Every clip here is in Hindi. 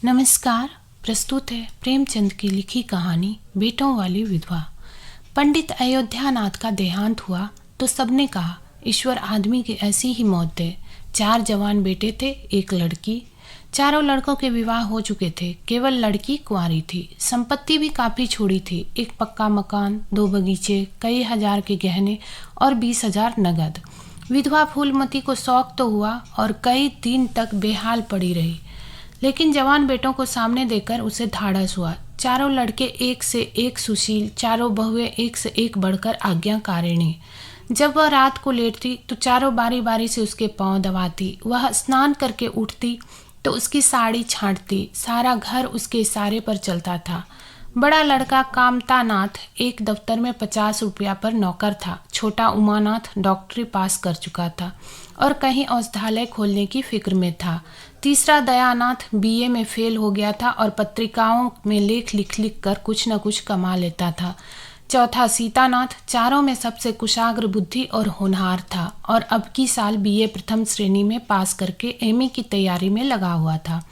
नमस्कार। प्रस्तुत है प्रेमचंद की लिखी कहानी बेटों वाली विधवा। पंडित अयोध्यानाथ का देहांत हुआ तो सबने कहा ईश्वर आदमी की ऐसी ही मौत दे। 4 जवान बेटे थे, 1 लड़की। चारों लड़कों के विवाह हो चुके थे, केवल लड़की कुंवारी थी। संपत्ति भी काफ़ी छोड़ी थी, 1 पक्का मकान, 2 बगीचे, कई हजार के गहने और 20,000 नगद। विधवा फूलमती को शौक तो हुआ और कई दिन तक बेहाल पड़ी रही, लेकिन जवान बेटों को सामने देखकर उसे ढाढ़स हुआ। चारों लड़के एक से एक सुशील, चारों बहुएं एक से एक बढ़कर आज्ञाकारिणी। जब वह रात को लेटती तो चारों बारी बारी से उसके पांव दबाती। वह स्नान करके उठती तो उसकी साड़ी छांटती। सारा घर उसके इशारे पर चलता था। बड़ा लड़का कामतानाथ एक दफ्तर में 50 रुपया पर नौकर था। छोटा उमानाथ डॉक्टरी पास कर चुका था और कहीं औषधालय खोलने की फिक्र में था। तीसरा दयानाथ बीए में फेल हो गया था और पत्रिकाओं में लेख लिख लिख कर कुछ न कुछ कमा लेता था। चौथा सीतानाथ चारों में सबसे कुशाग्र बुद्धि और होनहार था और अब की साल बीए प्रथम श्रेणी में पास करके एमए की तैयारी में लगा हुआ था।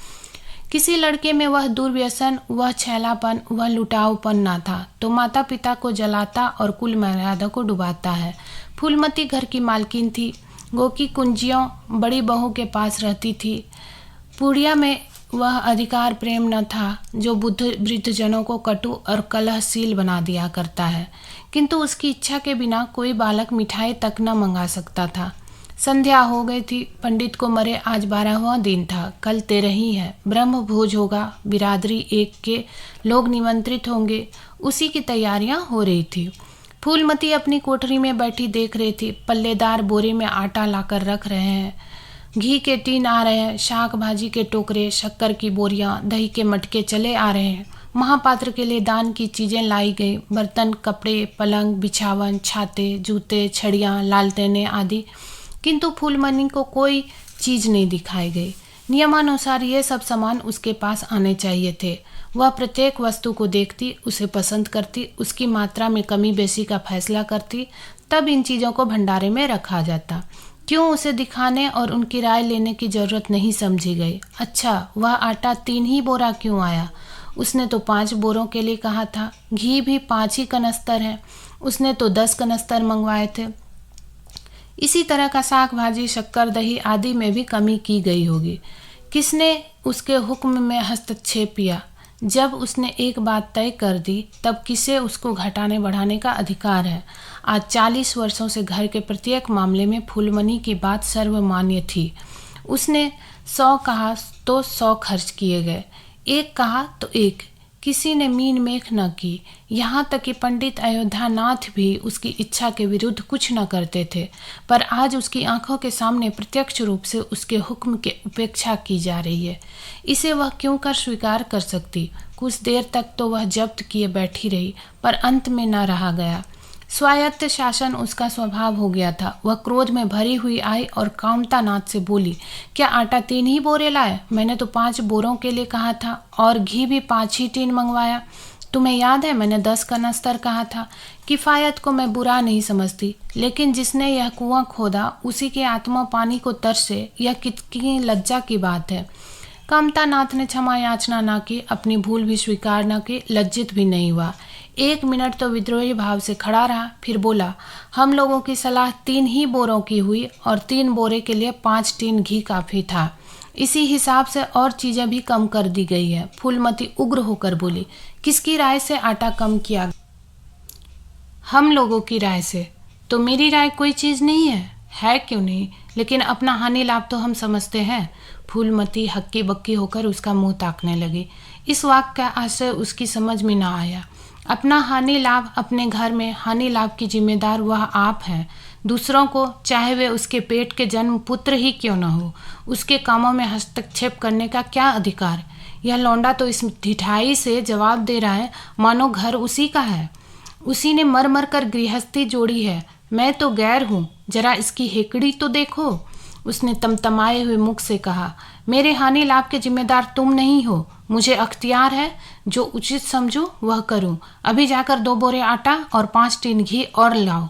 किसी लड़के में वह दुर्व्यसन, वह छैलापन, वह लुटाऊपन ना था तो माता पिता को जलाता और कुल मर्यादा को डुबाता है। फूलमती घर की मालकिन थी। गोकी कुंजियों बड़ी बहू के पास रहती थी। पूड़िया में वह अधिकार प्रेम न था जो वृद्ध जनों को कटु और कलहशील बना दिया करता है, किंतु उसकी इच्छा के बिना कोई बालक मिठाई तक न मंगा सकता था। संध्या हो गई थी। पंडित को मरे आज 12वां दिन था। कल 13 है। ब्रह्म भोज होगा। बिरादरी एक के लोग निमंत्रित होंगे। उसी की तैयारियां हो रही थी। फूलमती अपनी कोठरी में बैठी देख रही थी। पल्लेदार बोरे में आटा लाकर रख रहे हैं, घी के टीन आ रहे हैं, शाक भाजी के टोकरे, शक्कर की बोरियां, दही के मटके चले आ रहे हैं। महापात्र के लिए दान की चीजें लाई गई, बर्तन, कपड़े, पलंग, बिछावन, छाते, जूते, छड़ियाँ, लालटेनें आदि। किंतु फूलमती को कोई चीज नहीं दिखाई गई। नियमानुसार ये सब सामान उसके पास आने चाहिए थे। वह प्रत्येक वस्तु को देखती, उसे पसंद करती, उसकी मात्रा में कमी बेसी का फैसला करती, तब इन चीज़ों को भंडारे में रखा जाता। क्यों उसे दिखाने और उनकी राय लेने की जरूरत नहीं समझी गई। अच्छा, वह आटा 3 ही बोरा क्यों आया? उसने तो 5 बोरों के लिए कहा था। घी भी 5 ही कनस्तर है, उसने तो 10 कनस्तर मंगवाए थे। इसी तरह का साग भाजी, शक्कर, दही आदि में भी कमी की गई होगी। किसने उसके हुक्म में हस्तक्षेप किया? जब उसने एक बात तय कर दी तब किसे उसको घटाने बढ़ाने का अधिकार है? आज 40 वर्षों से घर के प्रत्येक मामले में फूलमती की बात सर्वमान्य थी। उसने 100 कहा तो 100 खर्च किए गए, 1 कहा तो 1। किसी ने मीन मेख न की। यहाँ तक कि पंडित अयोध्यानाथ भी उसकी इच्छा के विरुद्ध कुछ न करते थे, पर आज उसकी आंखों के सामने प्रत्यक्ष रूप से उसके हुक्म के उपेक्षा की जा रही है। इसे वह क्यों कर स्वीकार कर सकती? कुछ देर तक तो वह जब्त किए बैठी रही, पर अंत में न रहा गया। स्वायत्त शासन उसका स्वभाव हो गया था। वह क्रोध में भरी हुई आई और कामतानाथ से बोली, क्या आटा 3 ही बोरे लाए? मैंने तो 5 बोरों के लिए कहा था और घी भी 5 ही टीन मंगवाया। तुम्हें याद है मैंने 10 कनस्तर कहा था। किफ़ायत को मैं बुरा नहीं समझती, लेकिन जिसने यह कुआं खोदा उसी की आत्मा पानी को तरसे, यह कितनी लज्जा की बात है। कामतानाथ ने क्षमा याचना न की, अपनी भूल भी स्वीकार न की, लज्जित भी नहीं हुआ। 1 मिनट तो विद्रोही भाव से खड़ा रहा, फिर बोला, हम लोगों की सलाह 3 ही बोरों की हुई और 3 बोरे के लिए 5 टीन घी काफ़ी था। इसी हिसाब से और चीज़ें भी कम कर दी गई है। फूलमती उग्र होकर बोली, किसकी राय से आटा कम किया? हम लोगों की राय से। तो मेरी राय कोई चीज़ नहीं है क्यों नहीं, लेकिन अपना हानि लाभ तो हम समझते हैं। फूलमती हक्की बक्की होकर उसका मुंह ताकने लगी। इस वाक्य का आशय उसकी समझ में ना आया। अपना हानि लाभ, अपने घर में हानि लाभ की जिम्मेदार वह आप हैं। दूसरों को, चाहे वे उसके पेट के जन्म पुत्र ही क्यों न हो, उसके कामों में हस्तक्षेप करने का क्या अधिकार? यह लौंडा तो इस ढिठाई से जवाब दे रहा है मानो घर उसी का है। उसी ने मर मर कर गृहस्थी जोड़ी है। मैं तो गैर हूँ, जरा इसकी हेकड़ी तो देखो। उसने तमतमाए हुए मुख से कहा, मेरे हानि लाभ के जिम्मेदार तुम नहीं हो। मुझे अख्तियार है, जो उचित समझूं वह करूं। अभी जाकर 2 बोरे आटा और 5 टीन घी और लाओ,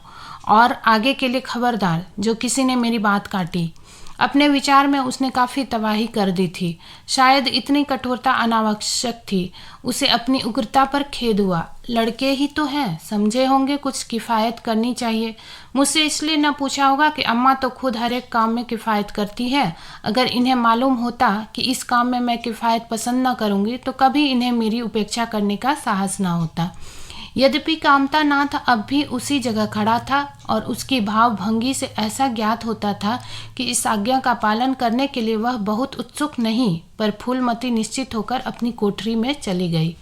और आगे के लिए खबरदार जो किसी ने मेरी बात काटी। अपने विचार में उसने काफ़ी तबाही कर दी थी। शायद इतनी कठोरता अनावश्यक थी। उसे अपनी उग्रता पर खेद हुआ। लड़के ही तो हैं, समझे होंगे कुछ किफ़ायत करनी चाहिए। मुझसे इसलिए न पूछा होगा कि अम्मा तो खुद हर एक काम में किफ़ायत करती है। अगर इन्हें मालूम होता कि इस काम में मैं किफ़ायत पसंद न करूँगी तो कभी इन्हें मेरी उपेक्षा करने का साहस न होता। यद्यपि कामतानाथ अब भी उसी जगह खड़ा था और उसकी भावभंगी से ऐसा ज्ञात होता था कि इस आज्ञा का पालन करने के लिए वह बहुत उत्सुक नहीं, पर फूलमती निश्चित होकर अपनी कोठरी में चली गई।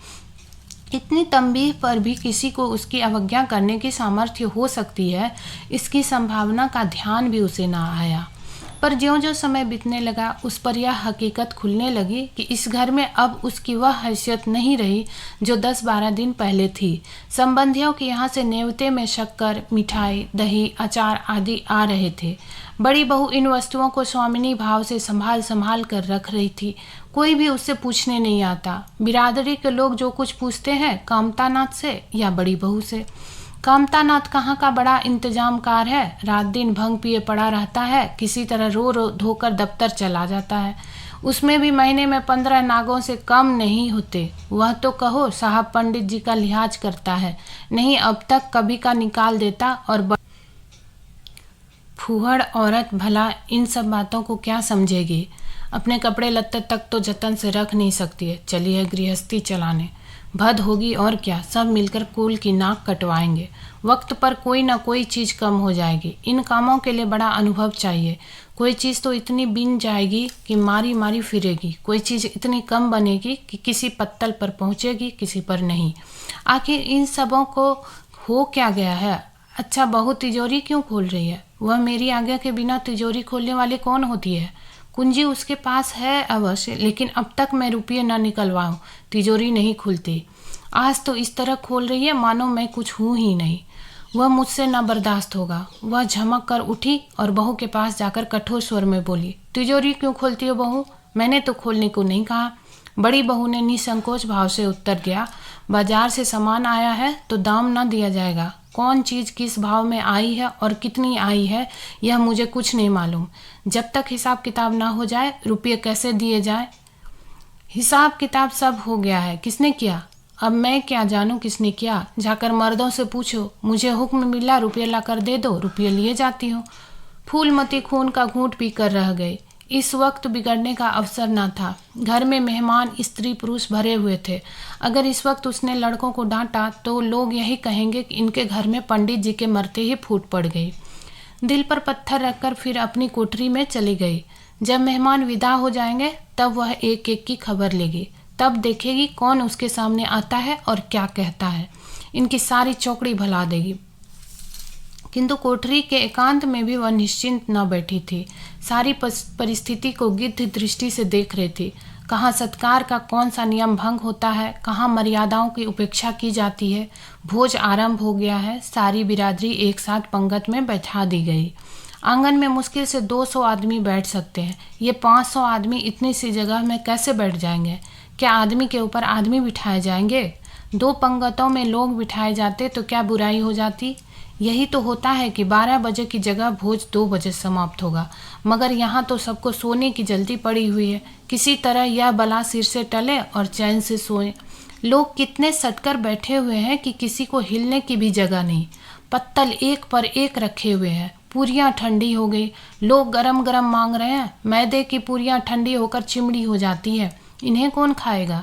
इतनी तंबीह पर भी किसी को उसकी अवज्ञा करने की सामर्थ्य हो सकती है, इसकी संभावना का ध्यान भी उसे न आया। पर ज्यों-ज्यों समय बीतने लगा उस पर यह हकीकत खुलने लगी कि इस घर में अब उसकी वह हैसियत नहीं रही जो 10-12 दिन पहले थी। संबंधियों के यहाँ से नेवते में शक्कर, मिठाई, दही, अचार आदि आ रहे थे। बड़ी बहू इन वस्तुओं को स्वामिनी भाव से संभाल संभाल कर रख रही थी। कोई भी उससे पूछने नहीं आता। बिरादरी के लोग जो कुछ पूछते हैं कामतानाथ से या बड़ी बहू से। कामतानाथ कहाँ का बड़ा इंतजामकार है, रात दिन भंग पिए पड़ा रहता है, किसी तरह रो रो धोकर दफ्तर चला जाता है। उसमें भी महीने में 15 नागों से कम नहीं होते। वह तो कहो साहब पंडित जी का लिहाज करता है, नहीं अब तक कभी का निकाल देता। और फूहड़ औरत भला इन सब बातों को क्या समझेगी। अपने कपड़े लत्ते तक तो जतन से रख नहीं सकती है, चली है गृहस्थी चलाने। भद होगी और क्या, सब मिलकर कुल की नाक कटवाएंगे। वक्त पर कोई ना कोई चीज़ कम हो जाएगी। इन कामों के लिए बड़ा अनुभव चाहिए। कोई चीज़ तो इतनी बिन जाएगी कि मारी मारी फिरेगी, कोई चीज़ इतनी कम बनेगी कि किसी पत्तल पर पहुँचेगी, किसी पर नहीं। आखिर इन सबों को हो क्या गया है। अच्छा, बहू तिजोरी क्यों खोल रही है। वह मेरी आज्ञा के बिना तिजोरी खोलने वाली कौन होती है। कुंजी उसके पास है अवश्य, लेकिन अब तक मैं रुपये न निकलवाऊं, तिजोरी नहीं खुलती। आज तो इस तरह खोल रही है मानो मैं कुछ हूँ ही नहीं। वह मुझसे न बर्दाश्त होगा। वह झमक कर उठी और बहू के पास जाकर कठोर स्वर में बोली, तिजोरी क्यों खोलती हो बहू, मैंने तो खोलने को नहीं कहा। बड़ी बहू ने निसंकोच भाव से उत्तर दिया, बाजार से सामान आया है तो दाम न दिया जाएगा। कौन चीज़ किस भाव में आई है और कितनी आई है यह मुझे कुछ नहीं मालूम। जब तक हिसाब किताब ना हो जाए रुपये कैसे दिए जाए। हिसाब किताब सब हो गया है, किसने किया। अब मैं क्या जानूं किसने किया, जाकर मर्दों से पूछो। मुझे हुक्म मिला रुपये ला कर दे दो, रुपये लिए जाती हूँ। फूलमती खून का घूंट पीकर रह गई। इस वक्त बिगड़ने का अवसर न था। घर में मेहमान स्त्री पुरुष भरे हुए थे। अगर इस वक्त उसने लड़कों को डांटा तो लोग यही कहेंगे कि इनके घर में पंडित जी के मरते ही फूट पड़ गई। दिल पर पत्थर रखकर फिर अपनी कोठरी में चली गई। जब मेहमान विदा हो जाएंगे तब वह एक एक की खबर लेगी। तब देखेगी कौन उसके सामने आता है और क्या कहता है। इनकी सारी चौकड़ी भुला देगी। किंतु कोठरी के एकांत में भी वह निश्चिंत न बैठी थी। सारी परिस्थिति को गिद्ध दृष्टि से देख रही थी। कहाँ सत्कार का कौन सा नियम भंग होता है, कहाँ मर्यादाओं की उपेक्षा की जाती है। भोज आरंभ हो गया है। सारी बिरादरी एक साथ पंगत में बैठा दी गई। आंगन में मुश्किल से 200 आदमी बैठ सकते हैं। ये 500 आदमी इतनी सी जगह में कैसे बैठ जाएंगे। क्या आदमी के ऊपर आदमी बिठाए जाएंगे। 2 पंगतों में लोग बिठाए जाते तो क्या बुराई हो जाती। यही तो होता है कि 12 बजे की जगह भोज 2 बजे समाप्त होगा, मगर यहाँ तो सबको सोने की जल्दी पड़ी हुई है। किसी तरह यह बला सिर से टले और चैन से सोए। लोग कितने सटकर बैठे हुए हैं कि किसी को हिलने की भी जगह नहीं। पत्तल एक पर एक रखे हुए हैं। पूरियाँ ठंडी हो गई। लोग गरम गरम मांग रहे हैं। मैदे की पूरियाँ ठंडी होकर चिमड़ी हो जाती है, इन्हें कौन खाएगा।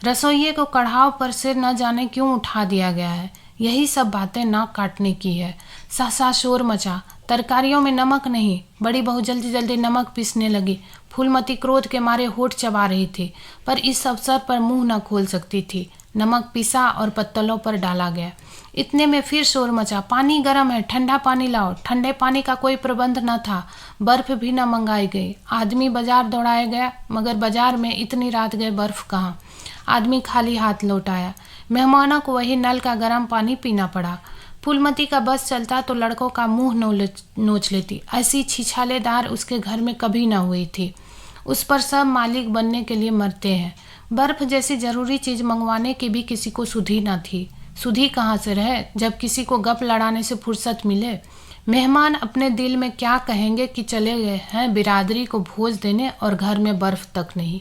रसोइये को कढ़ाव पर से न जाने क्यों उठा दिया गया है। यही सब बातें नाक काटने की है। सा शोर मचा। तरकारियों में नमक नहीं। बड़ी बहू जल्दी जल्दी नमक पीसने लगी। फूलमती क्रोध के मारे होठ चबा रही थी, पर इस अवसर पर मुंह न खोल सकती थी। नमक पिसा और पत्तलों पर डाला गया। इतने में फिर शोर मचा, पानी गर्म है, ठंडा पानी लाओ। ठंडे पानी का कोई प्रबंध न था। बर्फ भी न मंगाई गई। आदमी बाजार दौड़ाया गया, मगर बाजार में इतनी रात गए बर्फ कहाँ। आदमी खाली हाथ लौट आया। मेहमानों को वही नल का गर्म पानी पीना पड़ा। फूलमती का बस चलता तो लड़कों का मुंह नोच लेती। ऐसी छिछालेदार उसके घर में कभी न हुई थी। उस पर सब मालिक बनने के लिए मरते हैं। बर्फ जैसी जरूरी चीज मंगवाने की भी किसी को सुधि न थी। सुधि कहाँ से रहे जब किसी को गप लड़ाने से फुर्सत मिले। मेहमान अपने दिल में क्या कहेंगे कि चले गए हैं बिरादरी को भोज देने और घर में बर्फ तक नहीं।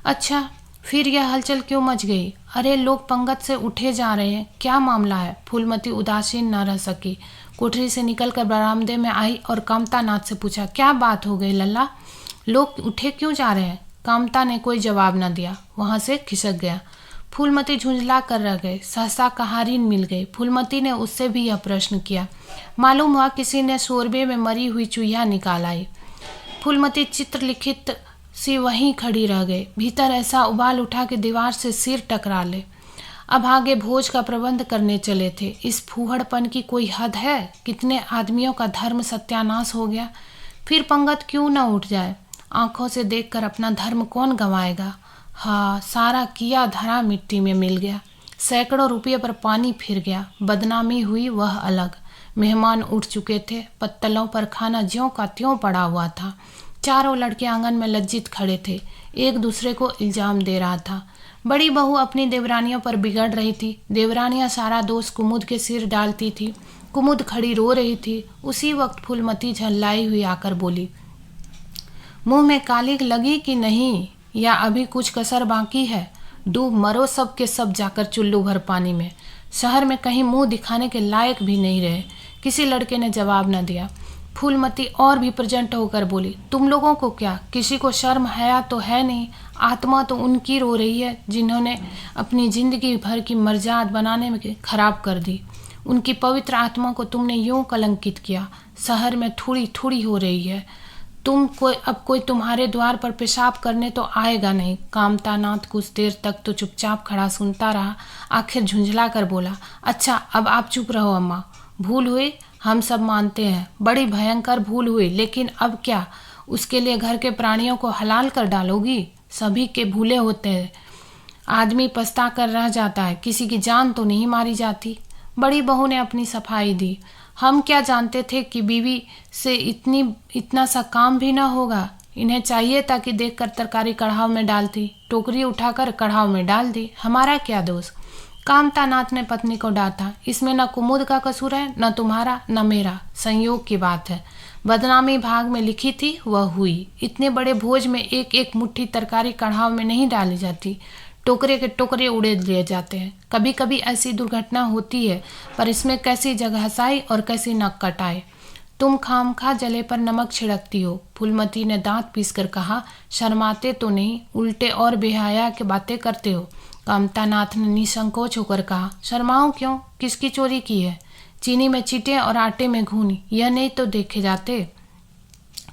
अच्छा, फिर यह हलचल क्यों मच गई? अरे लोग पंगत से उठे जा रहे हैं, क्या मामला है? फूलमती उदासीन न रह सकी। कोठरी से निकलकर बरामदे में आई और कामता नाथ से पूछा, क्या बात हो गई लल्ला? लोग उठे क्यों जा रहे हैं? कामता ने कोई जवाब न दिया, वहां से खिसक गया। फूलमती झुंझला कर रह गई। सहसा कहारीन मिल गई। फूलमती ने उससे भी यह प्रश्न किया। मालूम हुआ किसी ने शोरबे में मरी हुई चूहिया निकाल आई। फूलमती चित्रलिखित सी वहीं खड़ी रह गई। भीतर ऐसा उबाल उठा कि दीवार से सिर टकरा ले। अब आगे भोज का प्रबंध करने चले थे। इस फूहड़पन की कोई हद है? कितने आदमियों का धर्म सत्यानाश हो गया। फिर पंगत क्यों न उठ जाए? आंखों से देखकर अपना धर्म कौन गंवाएगा? हाँ, सारा किया धरा मिट्टी में मिल गया। सैकड़ों रुपये पर पानी फिर गया। बदनामी हुई वह अलग। मेहमान उठ चुके थे। पत्तलों पर खाना ज्यों का त्यों पड़ा हुआ था। चारों लड़के आंगन में लज्जित खड़े थे। एक दूसरे को इल्जाम दे रहा था। बड़ी बहू अपनी देवरानियों पर बिगड़ रही थी। देवरानियां सारा दोष कुमुद के सिर डालती थी। कुमुद खड़ी रो रही थी। उसी वक्त फूलमती झल्लाई हुई आकर बोली, मुंह में कालिक लगी कि नहीं, या अभी कुछ कसर बाकी है? डूब मरो सब के सब जाकर चुल्लू भर पानी में। शहर में कहीं मुंह दिखाने के लायक भी नहीं रहे। किसी लड़के ने जवाब न दिया। फूलमती और भी प्रचंड होकर बोली, तुम लोगों को क्या, किसी को शर्म हया तो है नहीं? आत्मा तो उनकी रो रही है जिन्होंने अपनी जिंदगी भर की मर्जाद बनाने में खराब कर दी। उनकी पवित्र आत्मा को तुमने यूं कलंकित किया। शहर में थोड़ी थोड़ी हो रही है। अब कोई तुम्हारे द्वार पर पेशाब करने तो आएगा नहीं। कामता नाथ कुछ देर तक तो चुपचाप खड़ा सुनता रहा। आखिर झुंझला कर बोला, अच्छा अब आप चुप रहो अम्मा। भूल हुई, हम सब मानते हैं, बड़ी भयंकर भूल हुई, लेकिन अब क्या? उसके लिए घर के प्राणियों को हलाल कर डालोगी? सभी के भूले होते हैं। आदमी पछता कर रह जाता है, किसी की जान तो नहीं मारी जाती। बड़ी बहू ने अपनी सफाई दी। हम क्या जानते थे कि बीवी से इतना सा काम भी ना होगा। इन्हें चाहिए था कि देखकर तरकारी कढ़ाव में डालती। टोकरी उठाकर कढ़ाव में डाल दी। हमारा क्या दोष? कामता नाथ ने पत्नी को डांटा। इसमें न कुमुद का कसूर है, न तुम्हारा न मेरा। संयोग की बात है। बदनामी भाग में लिखी थी, वह हुई। इतने बड़े भोज में एक एक मुट्ठी तरकारी कढ़ाव में नहीं डाली जाती। टोकरे के टोकरे उड़े लिए जाते हैं। कभी कभी ऐसी दुर्घटना होती है, पर इसमें कैसी जगहसाई और कैसी नक कटाई। तुम खामखा जले पर नमक छिड़कती हो। फूलमती ने दांत पीसकर कहा, शर्माते तो नहीं, उल्टे और बेहया के बातें करते हो। कामता नाथ ने निसंकोच होकर कहा, शर्माऊं क्यों? किसकी चोरी की है? चीनी में चीटे और आटे में घूनी, यह नहीं तो देखे जाते?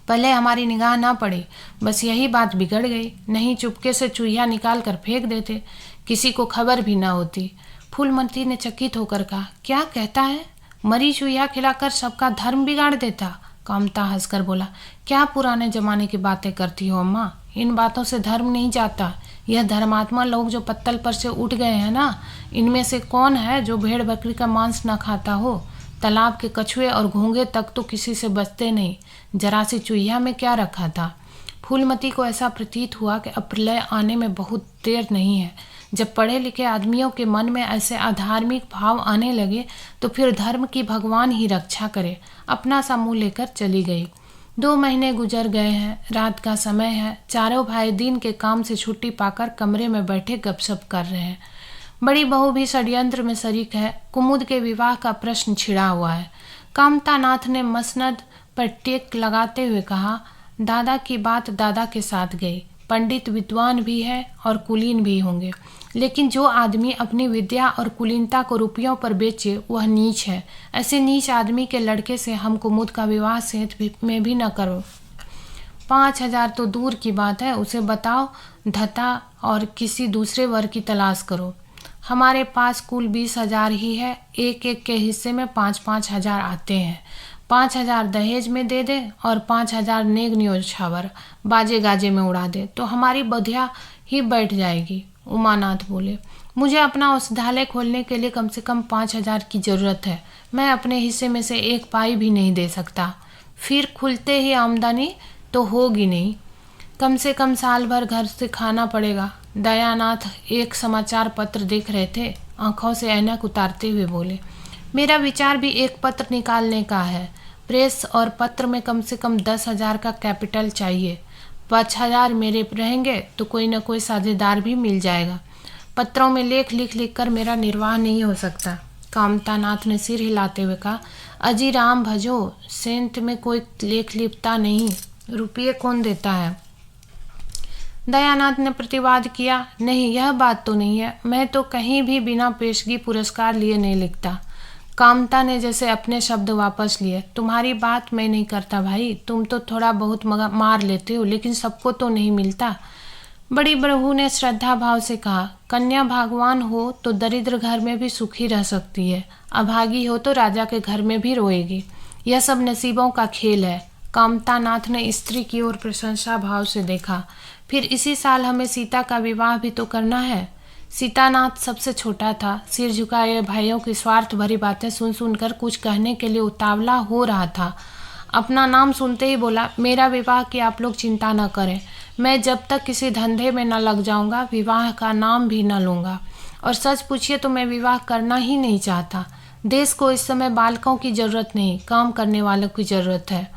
पहले हमारी निगाह ना पड़ी, बस यही बात बिगड़ गई। नहीं चुपके से चूहिया निकाल कर फेंक देते, किसी को खबर भी ना होती। फूलमती ने चकित होकर कहा, क्या कहता है? मरी चूहिया खिलाकर सबका धर्म बिगाड़ देता? कामता हंसकर बोला, क्या पुराने जमाने की बातें करती हो अम्मा? इन बातों से धर्म नहीं जाता। यह धर्मात्मा लोग जो पत्तल पर से उठ गए हैं ना, इनमें से कौन है जो भेड़ बकरी का मांस न खाता हो? तालाब के कछुए और घोंगे तक तो किसी से बचते नहीं। जरा सी चूहिया में क्या रखा था? फूलमती को ऐसा प्रतीत हुआ कि अब प्रलय आने में बहुत देर नहीं है। जब पढ़े लिखे आदमियों के मन में ऐसे अधार्मिक भाव आने लगे तो फिर धर्म की भगवान ही रक्षा करे। अपना सा मुँह लेकर चली गई। 2 महीने गुजर गए हैं। रात का समय है। चारों भाई दिन के काम से छुट्टी पाकर कमरे में बैठे गपशप कर रहे हैं। बड़ी बहू भी षड्यंत्र में शरीक है। कुमुद के विवाह का प्रश्न छिड़ा हुआ है। कामता नाथ ने मसनद पर टेक लगाते हुए कहा, दादा की बात दादा के साथ गई। पंडित विद्वान भी है और कुलीन भी होंगे, लेकिन जो आदमी अपनी विद्या और कुलीनता को रुपयों पर बेचे वह नीच है। ऐसे नीच आदमी के लड़के से हम कुमुद का विवाह सेहत में भी न करो। 5,000 तो दूर की बात है, उसे बताओ धता और किसी दूसरे वर की तलाश करो। हमारे पास कुल 20,000 ही है। एक एक के हिस्से में 5-5 हजार आते हैं। 5,000 दहेज में दे दे और 5,000 नेग न्योछावर बाजे गाजे में उड़ा दे तो हमारी बधिया ही बैठ जाएगी। उमानाथ बोले, मुझे अपना औषधालय खोलने के लिए कम से कम 5,000 की जरूरत है। मैं अपने हिस्से में से 1 पाई भी नहीं दे सकता। फिर खुलते ही आमदनी तो होगी नहीं। कम से कम साल भर घर से खाना पड़ेगा। दयानाथ एक समाचार पत्र देख रहे थे। आंखों से ऐनक उतारते हुए बोले, मेरा विचार भी एक पत्र निकालने का है। प्रेस और पत्र में कम से कम 10,000 का कैपिटल चाहिए। 5,000 मेरे रहेंगे तो कोई ना कोई साझेदार भी मिल जाएगा। पत्रों में लेख लिख कर मेरा निर्वाह नहीं हो सकता। कामतानाथ ने सिर हिलाते हुए कहा, अजी राम भजो, सेंट में कोई लेख लिखता नहीं, रुपये कौन देता है? दयानाथ ने प्रतिवाद किया, नहीं, यह बात तो नहीं है, मैं तो कहीं भी बिना पेशगी पुरस्कार लिए नहीं लिखता। कामता ने जैसे अपने शब्द वापस लिए, तुम्हारी बात मैं नहीं करता भाई, तुम तो थोड़ा बहुत मार लेते हो, लेकिन सबको तो नहीं मिलता। बड़ी बहू ने श्रद्धा भाव से कहा, कन्या भागवान हो तो दरिद्र घर में भी सुखी रह सकती है, अभागी हो तो राजा के घर में भी रोएगी। यह सब नसीबों का खेल है। कामतानाथ ने स्त्री की ओर प्रशंसा भाव से देखा। फिर इसी साल हमें सीता का विवाह भी तो करना है। सीतानाथ सबसे छोटा था, सिर झुकाए भाइयों की स्वार्थ भरी बातें सुन सुनकर कुछ कहने के लिए उतावला हो रहा था। अपना नाम सुनते ही बोला, मेरा विवाह की आप लोग चिंता न करें, मैं जब तक किसी धंधे में न लग जाऊंगा विवाह का नाम भी न लूँगा। और सच पूछिए तो मैं विवाह करना ही नहीं चाहता। देश को इस समय बालकों की ज़रूरत नहीं, काम करने वालों की ज़रूरत है।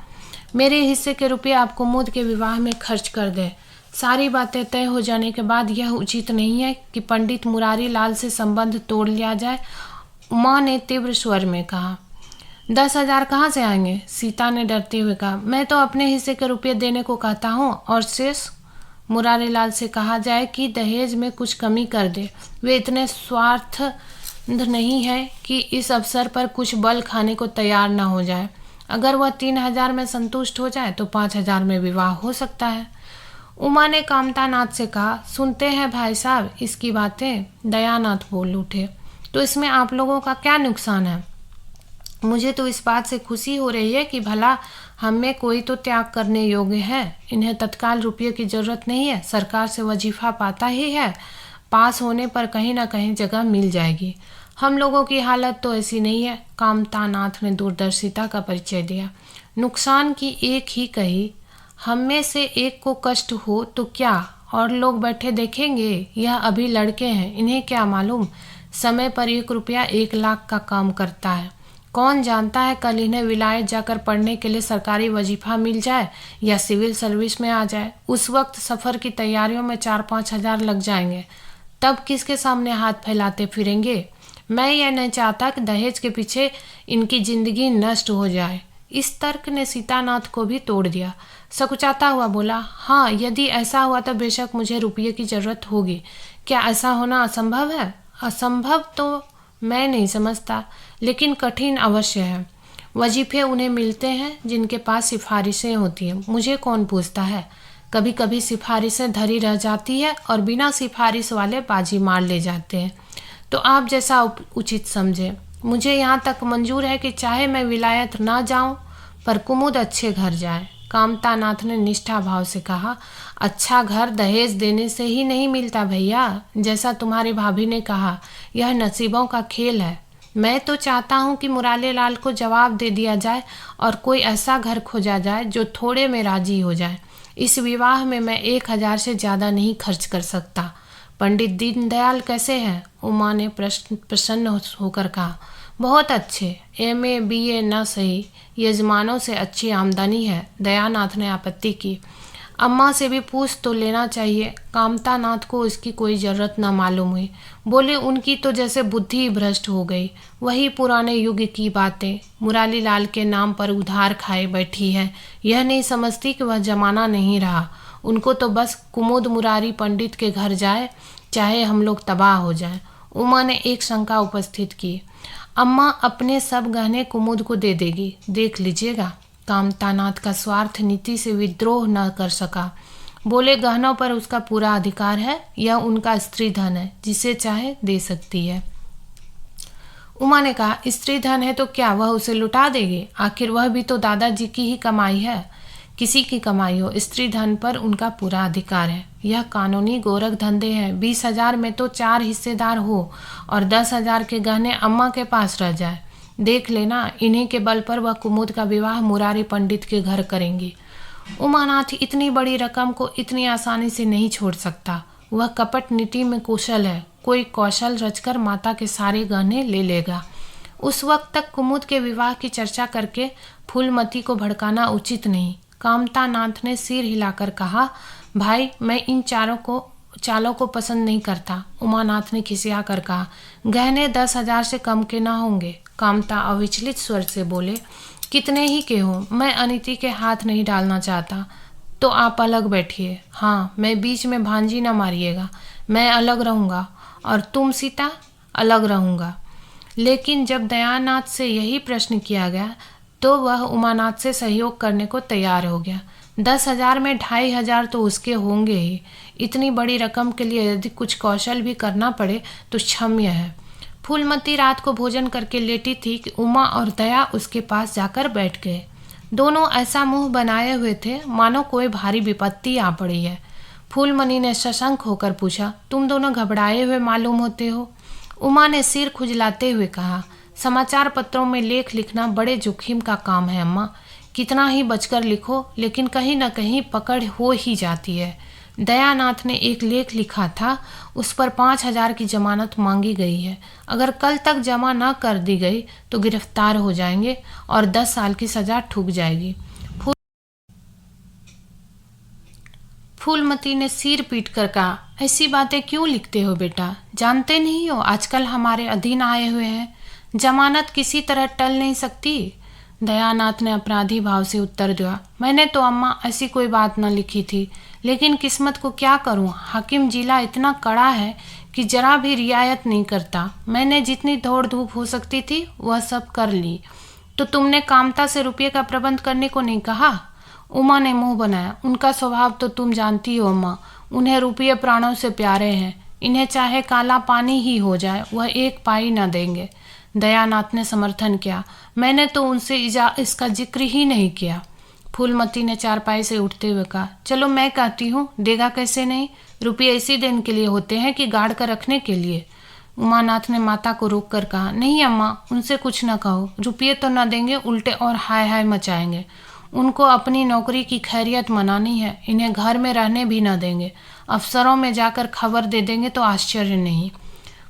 मेरे हिस्से के रुपये आप कुमुद के विवाह में खर्च कर दें। सारी बातें तय हो जाने के बाद यह उचित नहीं है कि पंडित मुरारी लाल से संबंध तोड़ लिया जाए। उमा ने तीव्र स्वर में कहा। 10,000 कहाँ से आएंगे? सीता ने डरते हुए कहा, मैं तो अपने हिस्से के रुपये देने को कहता हूँ, और शेष मुरारी लाल से कहा जाए कि दहेज में कुछ कमी कर दे। वे इतने स्वार्थ नहीं है कि इस अवसर पर कुछ बल खाने को तैयार न हो जाए। अगर वह 3,000 में संतुष्ट हो जाए तो 5,000 में विवाह हो सकता है। उमा ने कामतानाथ से कहा, सुनते हैं भाई साहब इसकी बातें? दयानाथ बोल उठे, तो इसमें आप लोगों का क्या नुकसान है? मुझे तो इस बात से खुशी हो रही है कि भला हम में कोई तो त्याग करने योग्य है। इन्हें तत्काल रुपये की ज़रूरत नहीं है, सरकार से वजीफा पाता ही है, पास होने पर कहीं ना कहीं जगह मिल जाएगी। हम लोगों की हालत तो ऐसी नहीं है। कामतानाथ ने दूरदर्शिता का परिचय दिया। नुकसान की एक ही कही, हम में से एक को कष्ट हो तो क्या, और लोग बैठे देखेंगे? यह अभी लड़के हैं, इन्हें क्या मालूम समय पर 1 रुपया 1 लाख का काम करता है। कौन जानता है कल इन्हें विलायत जाकर पढ़ने के लिए सरकारी वजीफा मिल जाए या सिविल सर्विस में आ जाए। उस वक्त सफ़र की तैयारियों में 4-5 हज़ार लग जाएंगे, तब किसके सामने हाथ फैलाते फिरेंगे? मैं यह नहीं चाहता कि दहेज के पीछे इनकी ज़िंदगी नष्ट हो जाए। इस तर्क ने सीतानाथ को भी तोड़ दिया। सकुचाता हुआ बोला, हाँ, यदि ऐसा हुआ तो बेशक मुझे रुपये की ज़रूरत होगी। क्या ऐसा होना असंभव है? असंभव तो मैं नहीं समझता, लेकिन कठिन अवश्य है। वजीफे उन्हें मिलते हैं जिनके पास सिफारिशें होती हैं, मुझे कौन पूछता है। कभी कभी सिफारिशें धरी रह जाती है और बिना सिफारिश वाले बाजी मार ले जाते हैं। तो आप जैसा उचित समझे। मुझे यहाँ तक मंजूर है कि चाहे मैं विलायत ना जाऊँ पर कुमुद अच्छे घर जाए। कामतानाथ ने निष्ठा भाव से कहा, अच्छा घर दहेज देने से ही नहीं मिलता भैया। जैसा तुम्हारी भाभी ने कहा, यह नसीबों का खेल है। मैं तो चाहता हूँ कि मुरारी लाल को जवाब दे दिया जाए और कोई ऐसा घर खोजा जाए जो थोड़े में राजी हो जाए। इस विवाह में मैं 1,000 से ज़्यादा नहीं खर्च कर सकता। पंडित दीनदयाल कैसे हैं? उमा ने प्रसन्न होकर कहा, बहुत अच्छे, MA BA न सही, यजमानों से अच्छी आमदनी है। दयानाथ ने आपत्ति की, अम्मा से भी पूछ तो लेना चाहिए। कामतानाथ को इसकी कोई ज़रूरत न मालूम हुई। बोले, उनकी तो जैसे बुद्धि भ्रष्ट हो गई, वही पुराने युग की बातें मुरारी लाल के नाम पर उधार खाए बैठी है। यह नहीं समझती कि वह जमाना नहीं रहा। उनको तो बस कुमुद मुरारी पंडित के घर जाए, चाहे हम लोग तबाह हो जाएं। उमा ने एक शंका उपस्थित की, अम्मा अपने सब गहने कुमुद को दे देगी, देख लीजिएगा। कामतानाथ का स्वार्थ नीति से विद्रोह न कर सका। बोले, गहनों पर उसका पूरा अधिकार है, यह उनका स्त्री धन है, जिसे चाहे दे सकती है। उमा ने कहा, स्त्री धन है तो क्या वह उसे लुटा देगी? आखिर वह भी तो दादाजी की ही कमाई है। किसी की कमाई हो, स्त्री धन पर उनका पूरा अधिकार है। यह कानूनी गोरख धंधे हैं। 20,000 में तो 4 हिस्सेदार हो और 10,000 के गहने अम्मा के पास रह जाए। देख लेना, इन्हीं के बल पर वह कुमुद का विवाह मुरारी पंडित के घर करेंगी। उमानाथ इतनी बड़ी रकम को इतनी आसानी से नहीं छोड़ सकता। वह कपट नीति में कुशल है। कोई कौशल रचकर माता के सारे गहने ले लेगा। उस वक्त तक कुमुद के विवाह की चर्चा करके फूलमती को भड़काना उचित नहीं। कामता नाथ ने सिर हिलाकर कहा, भाई मैं इन चालों को पसंद नहीं करता। उमानाथ ने खिसिया कर कहा, गहने 10,000 से कम के ना होंगे। कामता अविचलित स्वर से बोले, कितने ही के हो, मैं अनिति के हाथ नहीं डालना चाहता। तो आप अलग बैठिए। हाँ, मैं बीच में भांजी न मारिएगा। मैं अलग रहूँगा और तुम सीता अलग रहूँगा। लेकिन जब दयानाथ से यही प्रश्न किया गया तो वह उमानाथ से सहयोग करने को तैयार हो गया। 10,000 में 2,500 तो उसके होंगे ही। इतनी बड़ी रकम के लिए यदि कुछ कौशल भी करना पड़े तो क्षम्य है। फूलमती रात को भोजन करके लेटी थी कि उमा और दया उसके पास जाकर बैठ गए। दोनों ऐसा मुंह बनाए हुए थे मानो कोई भारी विपत्ति आ पड़ी है। फूलमणि ने सशंक होकर पूछा, तुम दोनों घबराए हुए मालूम होते हो। उमा ने सिर खुजलाते हुए कहा, समाचार पत्रों में लेख लिखना बड़े जोखिम का काम है अम्मा। कितना ही बचकर लिखो लेकिन कहीं न कहीं पकड़ हो ही जाती है। दयानाथ ने एक लेख लिखा था, उस पर 5,000 की जमानत मांगी गई है। अगर कल तक जमा न कर दी गई तो गिरफ्तार हो जाएंगे और 10 साल की सजा ठुक जाएगी। फूलमती ने सिर पीट कर कहा, ऐसी बातें क्यों लिखते हो बेटा? जानते नहीं हो आजकल हमारे अधीन आए हुए हैं, जमानत किसी तरह टल नहीं सकती। दयानाथ ने अपराधी भाव से उत्तर दिया, मैंने तो अम्मा ऐसी कोई बात न लिखी थी, लेकिन किस्मत को क्या करूं, हाकिम जिला इतना कड़ा है कि जरा भी रियायत नहीं करता। मैंने जितनी दौड़ धूप हो सकती थी वह सब कर ली। तो तुमने कामता से रुपये का प्रबंध करने को नहीं कहा? उमा ने मुंह बनाया, उनका स्वभाव तो तुम जानती हो अम्मा, उन्हें रुपये प्राणों से प्यारे हैं। इन्हें चाहे काला पानी ही हो जाए वह एक पाई न देंगे। दयानाथ ने समर्थन किया, मैंने तो उनसे इसका जिक्र ही नहीं किया। फूलमती ने चारपाई से उठते हुए कहा, चलो मैं कहती हूँ, देगा कैसे नहीं? रुपये इसी दिन के लिए होते हैं कि गाड़ कर रखने के लिए? उमानाथ ने माता को रोक कर कहा, नहीं अम्मा, उनसे कुछ न कहो, रुपये तो न देंगे, उल्टे और हाय हाय मचाएंगे। उनको अपनी नौकरी की खैरियत मनानी है, इन्हें घर में रहने भी न देंगे। अफसरों में जाकर खबर दे देंगे तो आश्चर्य नहीं।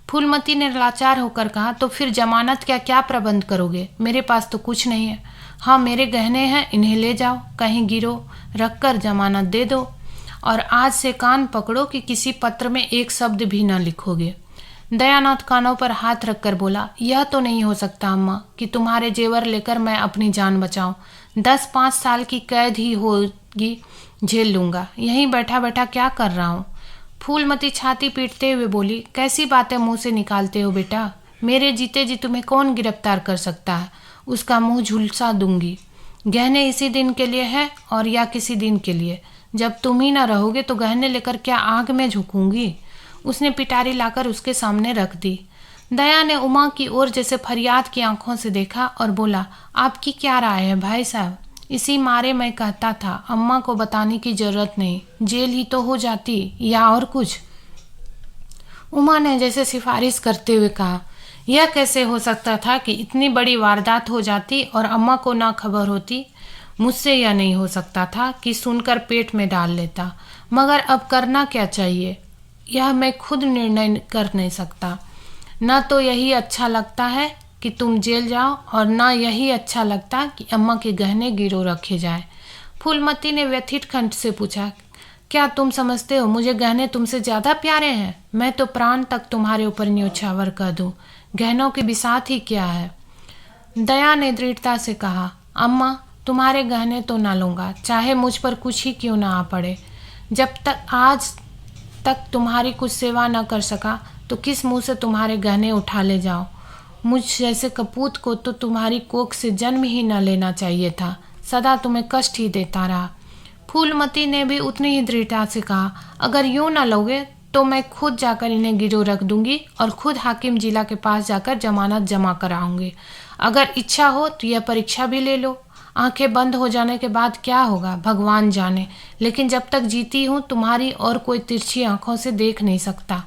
फूलमती ने लाचार होकर कहा, तो फिर जमानत क्या प्रबंध करोगे? मेरे पास तो कुछ नहीं है। हाँ, मेरे गहने हैं, इन्हें ले जाओ, कहीं गिरो रख कर जमानत दे दो, और आज से कान पकड़ो कि किसी पत्र में एक शब्द भी न लिखोगे। दयानाथ कानों पर हाथ रखकर बोला, यह तो नहीं हो सकता अम्मा कि तुम्हारे जेवर लेकर मैं अपनी जान बचाऊं। 10-5 साल की कैद ही होगी, झेल लूंगा। यहीं बैठा बैठा क्या कर रहा हूँ। फूलमती छाती पीटते हुए बोली, कैसी बातें मुंह से निकालते हो बेटा? मेरे जीते जी तुम्हें कौन गिरफ्तार कर सकता है? उसका मुंह झुलसा दूंगी। गहने इसी दिन के लिए है और या किसी दिन के लिए? जब तुम ही ना रहोगे तो गहने लेकर क्या आग में झुकूंगी? उसने पिटारी लाकर उसके सामने रख दी। दया ने उमा की ओर जैसे फरियाद की आंखों से देखा और बोला, आपकी क्या राय है भाई साहब? इसी मारे मैं कहता था, अम्मा को बताने की जरूरत नहीं, जेल ही तो हो जाती या और कुछ। उमा ने जैसे सिफारिश करते हुए कहा, यह कैसे हो सकता था कि इतनी बड़ी वारदात हो जाती और अम्मा को ना खबर होती? मुझसे यह नहीं हो सकता था कि सुनकर पेट में डाल लेता, मगर अब करना क्या चाहिए यह मैं खुद निर्णय कर नहीं सकता। न तो यही अच्छा लगता है कि तुम जेल जाओ और ना यही अच्छा लगता कि अम्मा के गहने गिरो रखे जाए। फूलमती ने व्यथित कंठ से पूछा, क्या तुम समझते हो मुझे गहने तुमसे ज़्यादा प्यारे हैं? मैं तो प्राण तक तुम्हारे ऊपर न्योछावर कर दूं, गहनों के बिसात ही क्या है। दया ने दृढ़ता से कहा, अम्मा तुम्हारे गहने तो ना लूँगा, चाहे मुझ पर कुछ ही क्यों ना आ पड़े। जब तक आज तक तुम्हारी कुछ सेवा न कर सका तो किस मुँह से तुम्हारे गहने उठा ले जाओ। मुझ जैसे कपूत को तो तुम्हारी कोख से जन्म ही न लेना चाहिए था, सदा तुम्हें कष्ट ही देता रहा। फूलमती ने भी उतनी ही दृढ़ता से कहा, अगर यूं न लोगे तो मैं खुद जाकर इन्हें गिरफ्तार रख दूंगी और खुद हाकिम जिला के पास जाकर जमानत जमा कराऊंगी। अगर इच्छा हो तो यह परीक्षा भी ले लो। आंखें बंद हो जाने के बाद क्या होगा भगवान जाने, लेकिन जब तक जीती हूँ तुम्हारी और कोई तिरछी आंखों से देख नहीं सकता।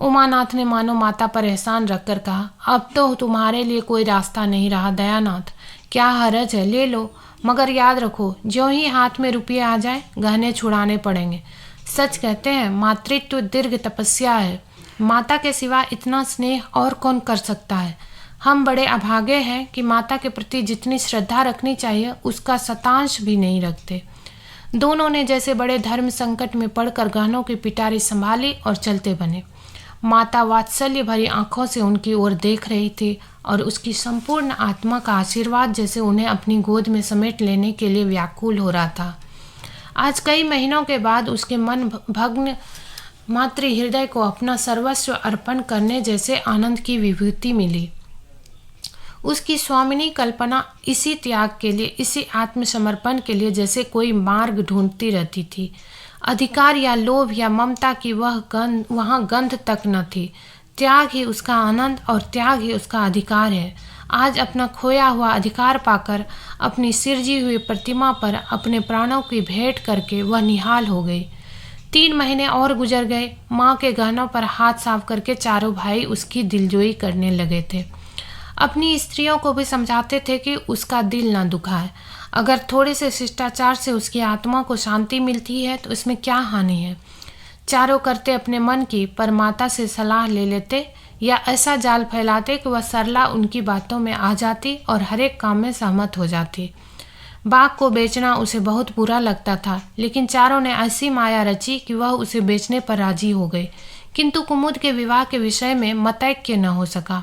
उमानाथ ने मानो माता पर एहसान रखकर कहा, अब तो तुम्हारे लिए कोई रास्ता नहीं रहा दयानाथ, क्या हरज है, ले लो, मगर याद रखो ज्यों ही हाथ में रुपये आ जाए गहने छुड़ाने पड़ेंगे। सच कहते हैं मातृत्व दीर्घ तपस्या है, माता के सिवा इतना स्नेह और कौन कर सकता है। हम बड़े अभागे हैं कि माता के प्रति जितनी श्रद्धा रखनी चाहिए उसका शतांश भी नहीं रखते। दोनों ने जैसे बड़े धर्म संकट में पड़कर गहनों की पिटारी संभाली और चलते बने। माता वात्सल्य भरी आंखों से उनकी ओर देख रही थी और उसकी संपूर्ण आत्मा का आशीर्वाद जैसे उन्हें अपनी गोद में समेट लेने के लिए व्याकुल हो रहा था। आज कई महीनों के बाद उसके मन भग्न मातृ हृदय को अपना सर्वस्व अर्पण करने जैसे आनंद की विभूति मिली। उसकी स्वामिनी कल्पना इसी त्याग के लिए, इसी आत्मसमर्पण के लिए जैसे कोई मार्ग ढूंढती रहती थी। अधिकार या लोभ या ममता की वहाँ गंध तक न थी। त्याग ही उसका आनंद और त्याग ही उसका अधिकार है। आज अपना खोया हुआ अधिकार पाकर अपनी सिरजी हुई प्रतिमा पर अपने प्राणों की भेंट करके वह निहाल हो गई। 3 महीने और गुजर गए। माँ के गहनों पर हाथ साफ करके चारों भाई उसकी दिलजोई करने लगे थे। अपनी स्त्रियों को भी समझाते थे कि उसका दिल ना दुखाए। अगर थोड़े से शिष्टाचार से उसकी आत्मा को शांति मिलती है तो इसमें क्या हानि है। चारों करते अपने मन की, पर माता से सलाह ले लेते या ऐसा जाल फैलाते कि वह सरला उनकी बातों में आ जाती और हर एक काम में सहमत हो जाती। बाग को बेचना उसे बहुत बुरा लगता था, लेकिन चारों ने ऐसी माया रची कि वह उसे बेचने पर राजी हो गई। किंतु कुमुद के विवाह के विषय में मतैक्य न हो सका।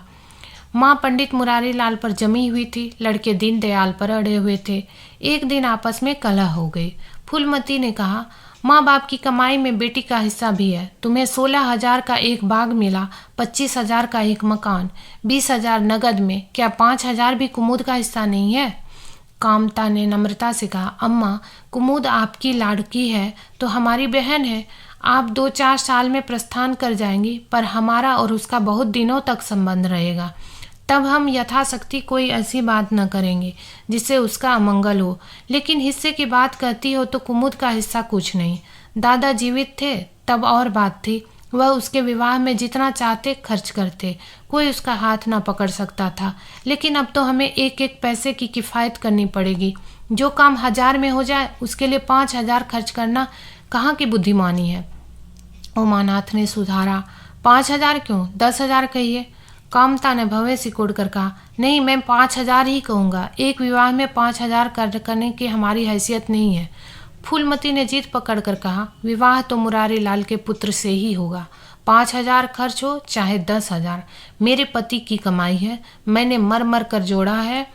माँ पंडित मुरारी लाल पर जमी हुई थी, लड़के दीनदयाल पर अड़े हुए थे। एक दिन आपस में कलह हो गई। फूलमती ने कहा, माँ बाप की कमाई में बेटी का हिस्सा भी है। तुम्हें 16,000 का एक बाग मिला, 25,000 का एक मकान, 20,000 नगद में, क्या 5,000 भी कुमुद का हिस्सा नहीं है? कामता ने नम्रता से कहा, अम्मा, कुमुद आपकी लाड़की है तो हमारी बहन है। आप 2-4 साल में प्रस्थान कर जाएंगी, पर हमारा और उसका बहुत दिनों तक संबंध रहेगा। तब हम यथाशक्ति कोई ऐसी बात न करेंगे जिससे उसका अमंगल हो। लेकिन हिस्से की बात कहती हो तो कुमुद का हिस्सा कुछ नहीं। दादा जीवित थे तब और बात थी। वह उसके विवाह में जितना चाहते खर्च करते, कोई उसका हाथ ना पकड़ सकता था। लेकिन अब तो हमें एक एक पैसे की किफ़ायत करनी पड़ेगी। जो काम 1000 में हो जाए उसके लिए 5,000 खर्च करना कहाँ की बुद्धिमानी है। उमानाथ ने सुधारा, 5,000 क्यों, 10,000 कहिए। कामता ने भवें सिकोड़ कर कहा, नहीं, मैं 5,000 ही कहूँगा। एक विवाह में 5,000 करने की हमारी हैसियत नहीं है। फूलमती ने जीत पकड़ कर कहा, विवाह तो मुरारी लाल के पुत्र से ही होगा। 5,000 खर्च हो चाहे 10,000, मेरे पति की कमाई है। मैंने मर मर कर जोड़ा है,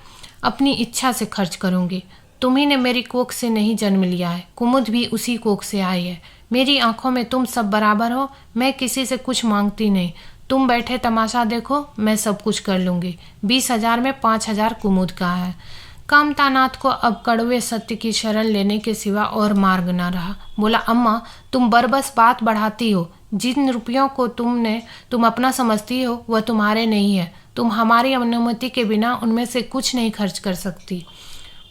अपनी इच्छा से खर्च करूँगी। तुम्ही ने मेरी कोख से नहीं जन्म लिया है, कुमुद भी उसी कोख से आई है। मेरी आंखों में तुम सब बराबर हो। मैं किसी से कुछ मांगती नहीं। तुम बैठे तमाशा देखो, मैं सब कुछ कर लूँगी। 20,000 में 5,000 कुमुद का है। कामतानाथ को अब कड़वे सत्य की शरण लेने के सिवा और मार्ग न रहा। बोला, अम्मा, तुम बरबस बात बढ़ाती हो। जिन रुपयों को तुम अपना समझती हो वह तुम्हारे नहीं है। तुम हमारी अनुमति के बिना उनमें से कुछ नहीं खर्च कर सकती।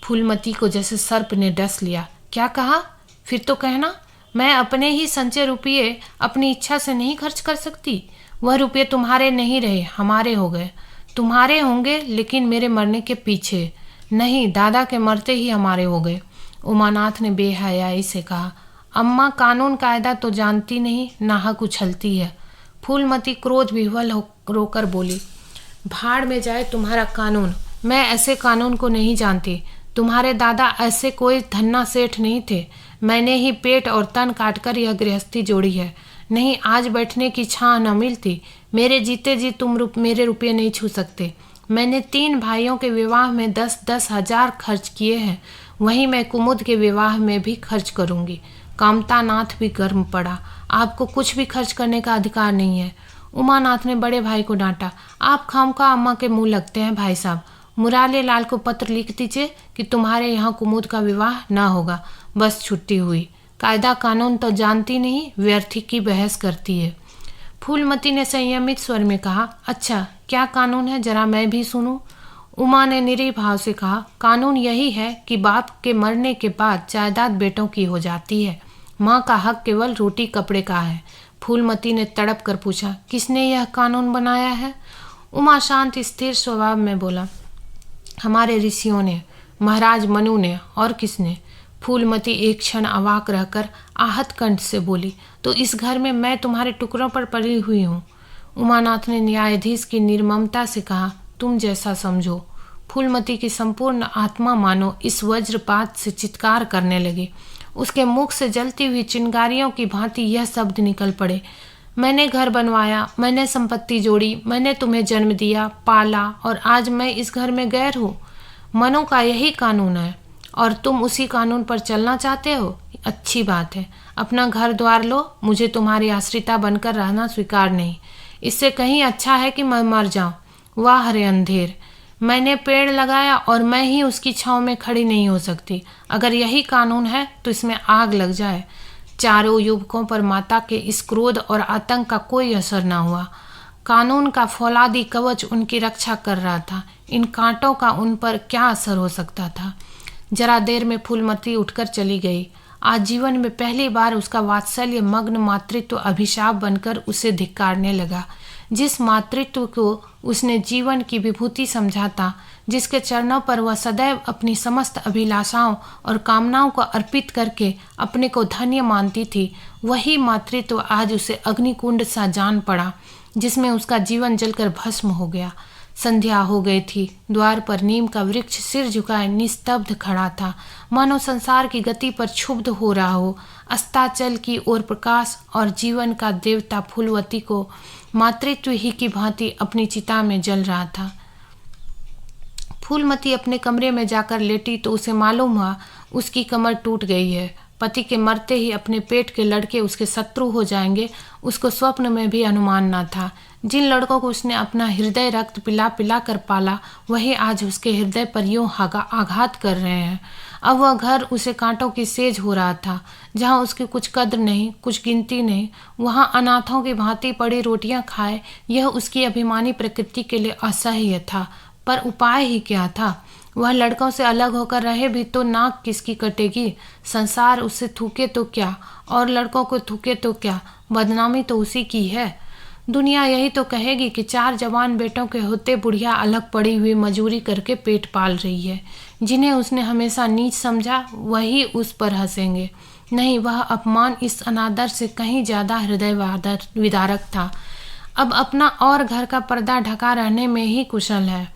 फूलमती को जैसे सर्प ने डस लिया। क्या कहा? फिर तो कहना। मैं अपने ही संचय रुपये अपनी इच्छा से नहीं खर्च कर सकती। वह रुपये तुम्हारे नहीं रहे, हमारे हो गए। तुम्हारे होंगे लेकिन मेरे मरने के पीछे नहीं, दादा के मरते ही हमारे हो गए। उमानाथ ने बेहयाई से कहा, अम्मा, कानून कायदा तो जानती नहीं, नाहक उछलती है। फूलमती क्रोध विह्वल रोकर बोली, भाड़ में जाए तुम्हारा कानून। मैं ऐसे कानून को नहीं जानती। तुम्हारे दादा ऐसे कोई धन्ना सेठ नहीं थे। मैंने ही पेट और तन काटकर यह गृहस्थी जोड़ी है। नहीं, आज बैठने की छां न मिलती। मेरे जीते जी तुम मेरे रुपये नहीं छू सकते। मैंने 3 भाइयों के विवाह में 10-10 हजार खर्च किए हैं। वहीं मैं कुमुद के विवाह में भी खर्च करूंगी। कामतानाथ भी गर्म पड़ा। आपको कुछ भी खर्च करने का अधिकार नहीं है। उमानाथ ने बड़े भाई को डांटा, आप खामखा अम्मा के मुंह लगते हैं। भाई साहब, मुरारी लाल को पत्र लिख दीजिए कि तुम्हारे यहाँ कुमुद का विवाह ना होगा। बस छुट्टी हुई। कायदा कानून तो जानती नहीं, व्यर्थी की बहस करती है। फूलमती ने संयमित स्वर में कहा, अच्छा, क्या कानून है, जरा मैं भी सुनूं। उमा ने निरीह भाव से कहा, कानून यही है कि बाप के मरने के बाद जायदाद बेटों की हो जाती है। माँ का हक केवल रोटी कपड़े का है। फूलमती ने तड़प कर पूछा, किसने यह कानून बनाया है? उमा शांत स्थिर स्वभाव में बोला, हमारे ऋषियों ने, महाराज मनु ने। और किसने? फूलमती एक क्षण अवाक रहकर आहत कंठ से बोली, तो इस घर में मैं तुम्हारे टुकड़ों पर पड़ी हुई हूँ। उमानाथ ने न्यायाधीश की निर्ममता से कहा, तुम जैसा समझो। फूलमती की संपूर्ण आत्मा मानो इस वज्रपात से चित्कार करने लगी। उसके मुख से जलती हुई चिंगारियों की भांति यह शब्द निकल पड़े, मैंने घर बनवाया, मैंने संपत्ति जोड़ी, मैंने तुम्हें जन्म दिया, पाला, और आज मैं इस घर में गैर हूँ। मनो का यही कानून है और तुम उसी कानून पर चलना चाहते हो। अच्छी बात है, अपना घर द्वार लो, मुझे तुम्हारी आश्रिता बनकर रहना स्वीकार नहीं। इससे कहीं अच्छा है कि मैं मर जाऊं। वाह हरे अंधेर, मैंने पेड़ लगाया और मैं ही उसकी छांव में खड़ी नहीं हो सकती। अगर यही कानून है तो इसमें आग लग जाए। चारों युवकों पर माता के इस क्रोध और आतंक का कोई असर न हुआ। कानून का फौलादी कवच उनकी रक्षा कर रहा था। इन कांटों का उन पर क्या असर हो सकता था। जरा देर में फूलमती उठकर चली गई। आज जीवन में पहली बार उसका वात्सल्य मग्न मातृत्व अभिशाप बनकर उसे धिक्कारने लगा। जिस मातृत्व को उसने जीवन की विभूति समझा था, जिसके चरणों पर वह सदैव अपनी समस्त अभिलाषाओं और कामनाओं को अर्पित करके अपने को धन्य मानती थी, वही मातृत्व आज उसे अग्निकुंड सा जान पड़ा, जिसमें उसका जीवन जलकर भस्म हो गया। संध्या हो गई थी। द्वार पर नीम का वृक्ष सिर झुकाए निस्तब्ध खड़ा था, मानो संसार की गति पर क्षुब्ध हो रहा हो। अस्ताचल की ओर प्रकाश और जीवन का देवता फूलवती को मातृत्व ही की भांति अपनी चिता में जल रहा था। फूलमती अपने कमरे में जाकर लेटी तो उसे मालूम हुआ उसकी कमर टूट गई है। पति के मरते ही अपने पेट के लड़के उसके शत्रु हो जाएंगे, उसको स्वप्न में भी अनुमान न था। जिन लड़कों को उसने अपना हृदय रक्त पिला पिला कर पाला, वही आज उसके हृदय पर यूं आघात कर रहे हैं। अब वह घर उसे कांटों की सेज हो रहा था। जहाँ उसकी कुछ कद्र नहीं, कुछ गिनती नहीं, वहाँ अनाथों की भांति पड़ी रोटियां खाए, यह उसकी अभिमानी प्रकृति के लिए असह्य था। पर उपाय ही क्या था। वह लड़कों से अलग होकर रहे भी तो नाक किसकी कटेगी। संसार उससे थूके तो क्या और लड़कों को थूके तो क्या, बदनामी तो उसी की है। दुनिया यही तो कहेगी कि 4 जवान बेटों के होते बुढ़िया अलग पड़ी हुई मजूरी करके पेट पाल रही है। जिन्हें उसने हमेशा नीच समझा वही उस पर हंसेंगे। नहीं, वह अपमान इस अनादर से कहीं ज़्यादा हृदय विदारक था। अब अपना और घर का पर्दा ढका रहने में ही कुशल है।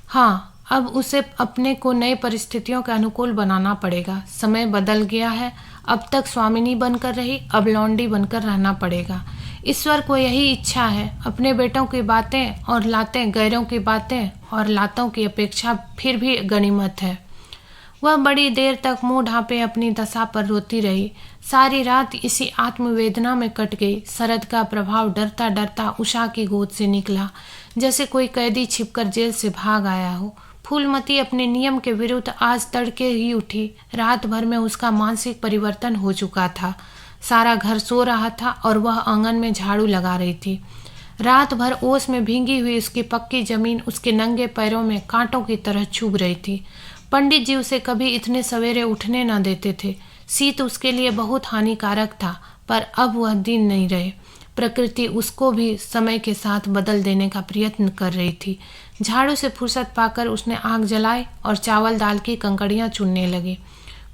हाँ, अब उसे अपने को नई परिस्थितियों के अनुकूल बनाना पड़ेगा। समय बदल गया है। अब तक स्वामिनी बनकर रही, अब लौंडी बनकर रहना पड़ेगा। ईश्वर को यही इच्छा है। अपने बेटों की बातें और लातें, गैरों की बातें और लातों की अपेक्षा फिर भी गनीमत है। वह बड़ी देर तक मुंह ढांपे अपनी दशा पर रोती रही। सारी रात इसी आत्मवेदना में कट गई। शरद का प्रभाव डरता डरता उषा की गोद से निकला, जैसे कोई कैदी छिपकर जेल से भाग आया हो। फूलमती अपने नियम के विरुद्ध आज तड़के ही उठी। रात भर में उसका मानसिक परिवर्तन हो चुका था। सारा घर सो रहा था और वह आंगन में झाड़ू लगा रही थी। रात भर ओस में भींगी हुई उसकी पक्की जमीन उसके नंगे पैरों में कांटों की तरह चुभ रही थी। पंडित जी उसे कभी इतने सवेरे उठने न देते थे। शीत उसके लिए बहुत हानिकारक था, पर अब वह दिन नहीं रहे। प्रकृति उसको भी समय के साथ बदल देने का प्रयत्न कर रही थी। झाड़ू से फुर्सत पाकर उसने आग जलाई और चावल दाल की कंकड़ियां चुनने लगी।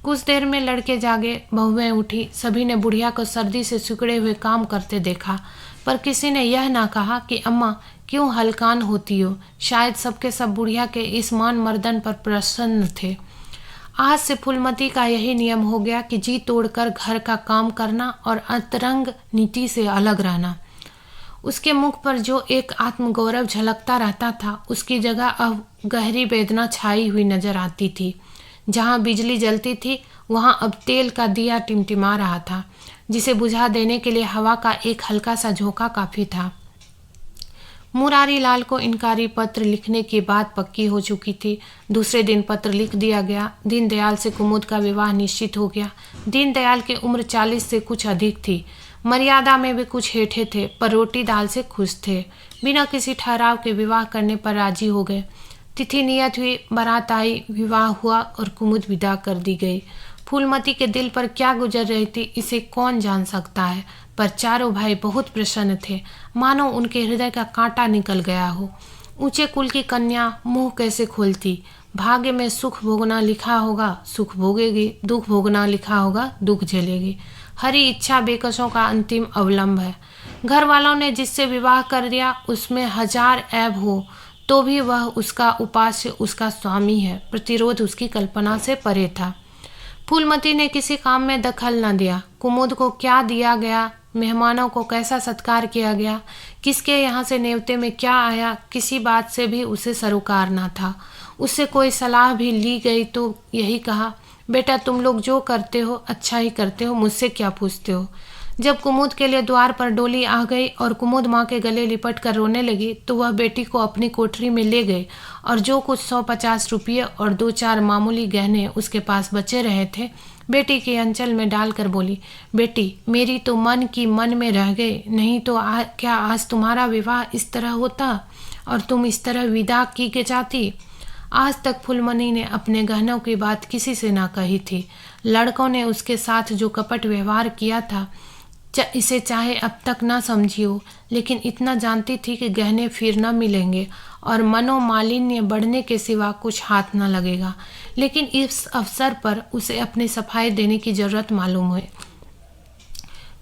कुछ देर में लड़के जागे, बहुएं उठी। सभी ने बुढ़िया को सर्दी से सिकुड़े हुए काम करते देखा, पर किसी ने यह ना कहा कि अम्मा क्यों हलकान होती हो। शायद सबके सब बुढ़िया के इस मान मर्दन पर प्रसन्न थे। आज से फूलमती का यही नियम हो गया कि जी तोड़कर घर का काम करना और अंतरंग नीति से अलग रहना। उसके मुख पर जो एक आत्मगौरव झलकता रहता था, उसकी जगह अब गहरी वेदना छाई हुई नजर आती थी। जहाँ बिजली जलती थी वहाँ अब तेल का दिया टिमटिमा रहा था, जिसे बुझा देने के लिए हवा का एक हल्का सा झोंका काफी था। मुरारी लाल को इनकारी पत्र लिखने की बात पक्की हो चुकी थी। दूसरे दिन पत्र लिख दिया गया। दीनदयाल से कुमुद का विवाह निश्चित हो गया। दीनदयाल की उम्र 40 से कुछ अधिक थी। मर्यादा में भी कुछ हेठे थे, पर रोटी दाल से खुश थे। बिना किसी ठहराव के विवाह करने पर राजी हो गए। तिथि नियत हुई, बारात आई, विवाह हुआ और कुमुद विदा कर दी गई। फूलमती के दिल पर क्या गुजर रही थी इसे कौन जान सकता है, पर चारों भाई बहुत प्रसन्न थे, मानो उनके हृदय का कांटा निकल गया हो। ऊंचे कुल की कन्या मुंह कैसे खोलती। भाग्य में सुख भोगना लिखा होगा, सुख भोगेगी। दुख भोगना लिखा होगा, दुख झेलेगी। हरी इच्छा बेकसों का अंतिम अवलंब है। घर वालों ने जिससे विवाह कर दिया उसमें 1000 ऐब हो तो भी वह उसका उपास्य, उसका स्वामी है। प्रतिरोध उसकी कल्पना से परे था। फूलमती ने किसी काम में दखल न दिया। कुमुद को क्या दिया गया, मेहमानों को कैसा सत्कार किया गया, किसके यहाँ से नेवते में क्या आया, किसी बात से भी उसे सरोकार न था। उससे कोई सलाह भी ली गई तो यही कहा, बेटा तुम लोग जो करते हो अच्छा ही करते हो, मुझसे क्या पूछते हो। जब कुमुद के लिए द्वार पर डोली आ गई और कुमुद माँ के गले लिपट कर रोने लगी तो वह बेटी को अपनी कोठरी में ले गई और जो कुछ 150 रुपये और 2-4 मामूली गहने उसके पास बचे रहे थे बेटी के अंचल में डालकर बोली, बेटी मेरी तो मन की मन में रह गई, नहीं तो क्या आज तुम्हारा विवाह इस तरह होता और तुम इस तरह विदा की के जाती। आज तक फूलमती ने अपने गहनों की बात किसी से ना कही थी। लड़कों ने उसके साथ जो कपट व्यवहार किया था इसे चाहे अब तक ना समझी हो, लेकिन इतना जानती थी कि गहने फिर न मिलेंगे और मनोमालिन्य बढ़ने के सिवा कुछ हाथ न लगेगा। लेकिन इस अवसर पर उसे अपनी सफाई देने की जरूरत मालूम हुई।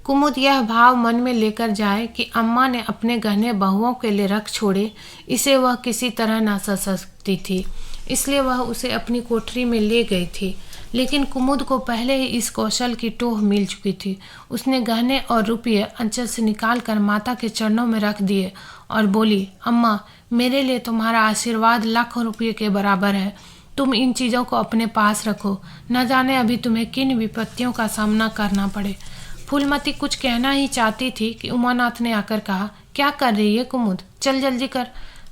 कुमुद यह भाव मन में लेकर जाए कि अम्मा ने अपने गहने बहुओं के लिए रख छोड़े, इसे वह किसी तरह ना सह सकती थी, इसलिए वह उसे अपनी कोठरी में ले गई थी। लेकिन कुमुद को पहले ही इस कौशल की टोह मिल चुकी थी। उसने गहने और रुपये अंचल से निकाल कर माता के चरणों में रख दिए और बोली, अम्मा मेरे लिए तुम्हारा आशीर्वाद लाखों रुपये के बराबर है। तुम इन चीज़ों को अपने पास रखो, न जाने अभी तुम्हें किन विपत्तियों का सामना करना पड़े। फूलमती कुछ कहना ही चाहती थी कि उमानाथ ने आकर कहा, क्या कर रही है कुमुद, चल जल्दी कर,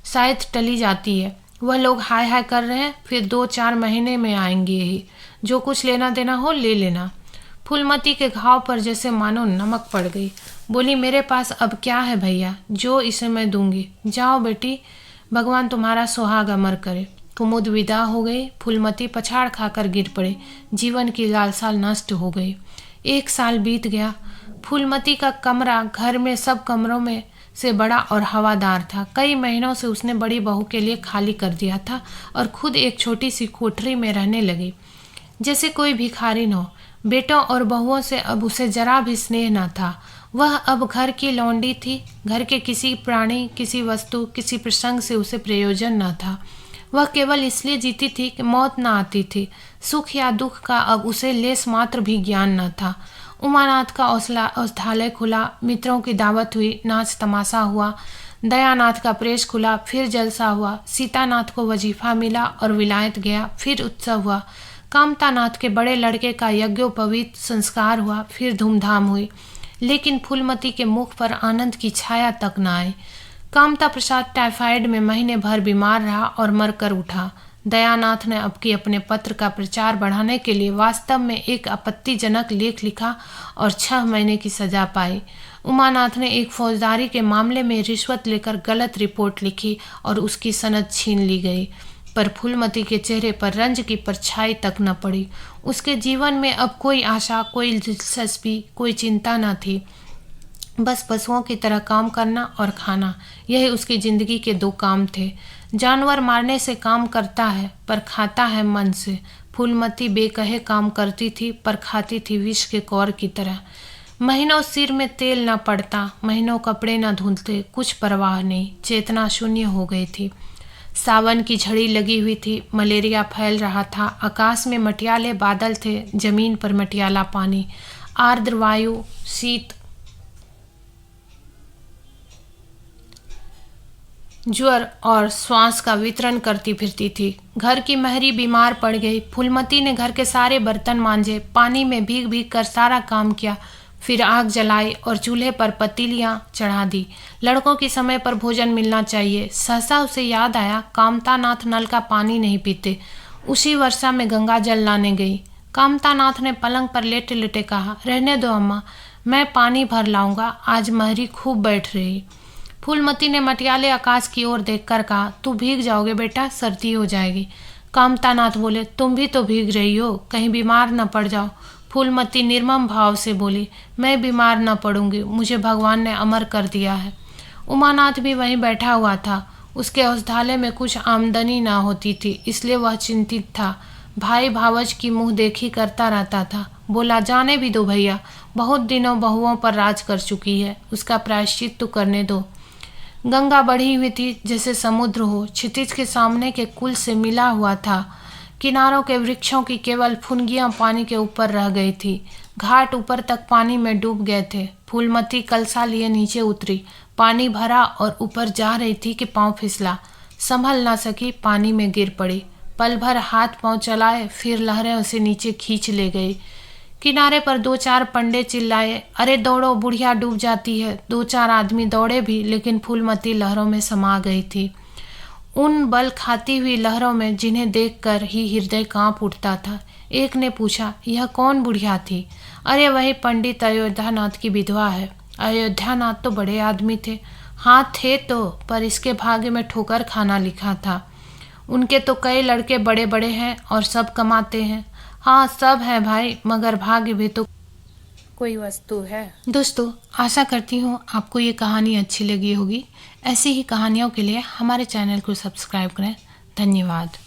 शायद टली जाती है। वह लोग हाय हाय कर रहे हैं, फिर 2-4 महीने में आएंगे ही, जो कुछ लेना देना हो ले लेना। फूलमती के घाव पर जैसे मानो नमक पड़ गई। बोली, मेरे पास अब क्या है भैया, जो इसे मैं दूंगी। जाओ बेटी, भगवान तुम्हारा सुहाग अमर करे। कुमुद विदा हो गई। फूलमती पछाड़ खाकर गिर पड़े। जीवन की लालसा नष्ट हो गई। 1 साल बीत गया। फूलमती का कमरा घर में सब कमरों में से बड़ा और हवादार था। कई महीनों से उसने बड़ी बहू के लिए खाली कर दिया था और खुद एक छोटी सी कोठरी में रहने लगी, जैसे कोई भिखारी न हो। बेटों और बहुओं से अब उसे जरा भी स्नेह न था। वह अब घर की लौंडी थी। घर के किसी प्राणी, किसी वस्तु, किसी प्रसंग से उसे प्रयोजन न था। वह केवल इसलिए जीती थी कि मौत न आती थी। सुख या दुख का अब उसे लेस मात्र भी ज्ञान न था। उमानाथ का औषधालय खुला, मित्रों की दावत हुई, नाच तमाशा हुआ। दयानाथ का प्रेस खुला, फिर जलसा हुआ। सीतानाथ को वजीफा मिला और विलायत गया, फिर उत्सव हुआ। कामतानाथ के बड़े लड़के का यज्ञोपवीत संस्कार हुआ, फिर धूमधाम हुई। लेकिन फूलमती के मुख पर आनंद की छाया तक न आई। कामता प्रसाद टाइफाइड में महीने भर बीमार रहा और मरकर उठा। दयानाथ ने अब की अपने पत्र का प्रचार बढ़ाने के लिए वास्तव में एक आपत्तिजनक लेख लिखा और 6 महीने की सजा पाई। उमानाथ ने एक फौजदारी के मामले में रिश्वत लेकर गलत रिपोर्ट लिखी और उसकी सनद छीन ली गई। पर फूलमती के चेहरे पर रंज की परछाई तक न पड़ी। उसके जीवन में अब कोई आशा, कोई दिलचस्पी, कोई चिंता न थी। बस पशुओं की तरह काम करना और खाना, यही उसकी जिंदगी के 2 काम थे। जानवर मारने से काम करता है पर खाता है मन से। फूलमती बेकहे काम करती थी पर खाती थी विष के कौर की तरह। महीनों सिर में तेल न पड़ता, महीनों कपड़े न धुलते, कुछ परवाह नहीं। चेतना शून्य हो गई थी। सावन की झड़ी लगी हुई थी। मलेरिया फैल रहा था। आकाश में मटियाले बादल थे, जमीन पर मटियाला पानी, आर्द्र वायु, शीत, ज्वर और श्वास का वितरण करती फिरती थी। घर की महरी बीमार पड़ गई। फूलमती ने घर के सारे बर्तन मांजे, पानी में भीग भीग कर सारा काम किया, फिर आग जलाई और चूल्हे पर पतीलियां चढ़ा दी। लड़कों की समय पर भोजन मिलना चाहिए। सहसा उसे याद आया, कामतानाथ नल का पानी नहीं पीते। उसी वर्षा में गंगा जल लाने गई। कामतानाथ ने पलंग पर लेटे लेटे कहा, रहने दो अम्मा, मैं पानी भर लाऊंगा, आज महरी खूब बैठ रही। फूलमती ने मटियाले आकाश की ओर देखकर कहा, तू भीग जाओगे बेटा, सर्दी हो जाएगी। कामतानाथ बोले, तुम भी तो भीग रही हो, कहीं बीमार न पड़ जाओ। फूलमती निर्मम भाव से बोली, मैं बीमार न पड़ूंगी, मुझे भगवान ने अमर कर दिया है। उमानाथ भी वहीं बैठा हुआ था। उसके औषधालय में कुछ आमदनी ना होती थी, इसलिए वह चिंतित था। भाई भावज की मुंह देखी करता रहता था। बोला, जाने भी दो भैया, बहुत दिनों बहुओं पर राज कर चुकी है, उसका प्रायश्चित तो करने दो। गंगा बढ़ी हुई थी जैसे समुद्र हो, क्षितिज के सामने के कुल से मिला हुआ था। किनारों के वृक्षों की केवल फुनगियां पानी के ऊपर रह गई थी। घाट ऊपर तक पानी में डूब गए थे। फूलमती कलसा लिए नीचे उतरी। पानी भरा और ऊपर जा रही थी कि पांव फिसला। संभल ना सकी, पानी में गिर पड़ी। पल भर हाथ पांव चलाए, फिर लहरें उसे नीचे खींच ले गई। किनारे पर 2-4 पंडे चिल्लाए, अरे दौड़ो, बुढ़िया डूब जाती है। 2-4 आदमी दौड़े भी, लेकिन फूलमती लहरों में समा गई थी, उन बल खाती हुई लहरों में जिन्हें देखकर ही हृदय कांप उठता था। एक ने पूछा, यह कौन बुढ़िया थी? अरे वही पंडित अयोध्यानाथ की विधवा है। अयोध्यानाथ तो बड़े आदमी थे। हाँ थे तो, पर इसके भाग्य में ठोकर खाना लिखा था। उनके तो कई लड़के बड़े बड़े हैं और सब कमाते हैं। हाँ सब है भाई, मगर भाग्य भी तो कोई वस्तु है। दोस्तों, आशा करती हूँ आपको ये कहानी अच्छी लगी होगी। ऐसी ही कहानियों के लिए हमारे चैनल को सब्सक्राइब करें। धन्यवाद।